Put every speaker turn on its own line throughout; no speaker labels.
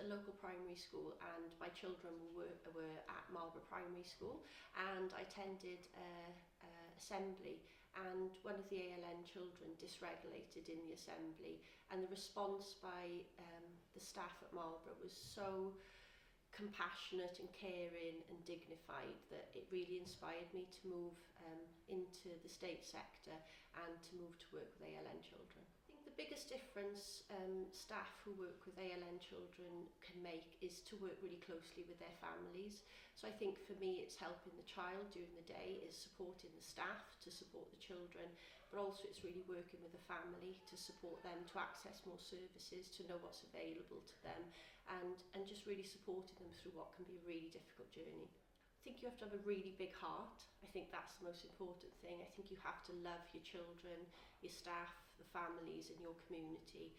local primary school, and my children were at Marlborough Primary School, and I attended assembly, and one of the ALN children dysregulated in the assembly, and the response by the staff at Marlborough was so compassionate and caring and dignified that it really inspired me to move into the state sector and to move to work with ALN children. I think the biggest difference staff who work with ALN children can make is to work really closely with their families. So I think for me it's helping the child during the day, is supporting the staff to support the children, but also it's really working with the family to support them to access more services, to know what's available to them, and just really supporting them through what can be a really difficult journey. I think you have to have a really big heart. I think that's the most important thing. I think you have to love your children, your staff, the families and your community.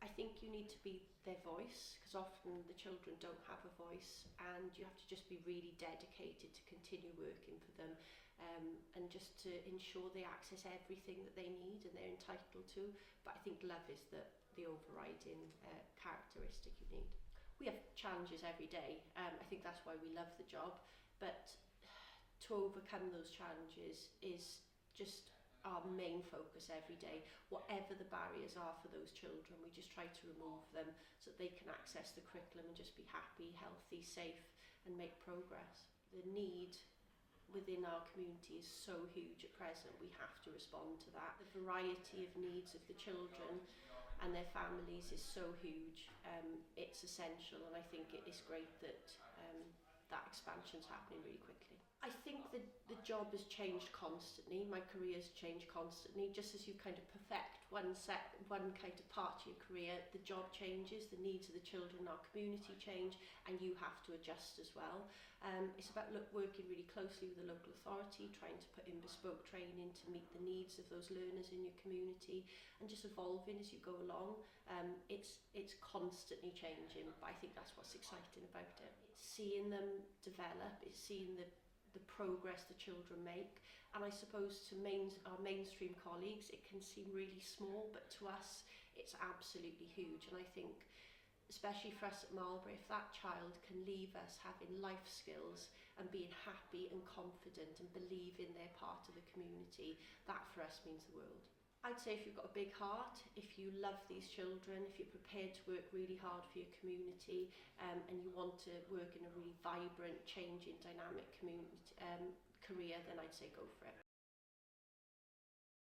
I think you need to be their voice, because often the children don't have a voice, and you have to just be really dedicated to continue working for them, and just to ensure they access everything that they need and they're entitled to. But I think love is the overriding characteristic you need. We have challenges every day. I think that's why we love the job, but to overcome those challenges is just our main focus every day. Whatever the barriers are for those children, we just try to remove them so that they can access the curriculum and just be happy, healthy, safe and make progress. The need within our community is so huge at present, we have to respond to that. The variety of needs of the children and their families is so huge. It's essential, and I think it is great that that expansion's happening really quickly. I think the job has changed constantly. My career's changed constantly. Just as you kind of perfect one kind of part of your career, the job changes, the needs of the children in our community change, and you have to adjust as well. It's about working really closely with the local authority, trying to put in bespoke training to meet the needs of those learners in your community, and just evolving as you go along. It's constantly changing, but I think that's what's exciting about it. It's seeing them develop, it's seeing the progress the children make, and I suppose to our mainstream colleagues it can seem really small, but to us it's absolutely huge. And I think especially for us at Marlborough, if that child can leave us having life skills and being happy and confident and believing they're part of the community, that for us means the world. I'd say if you've got a big heart, if you love these children, if you're prepared to work really hard for your community, and you want to work in a really vibrant, changing, dynamic community career, then I'd say go for it.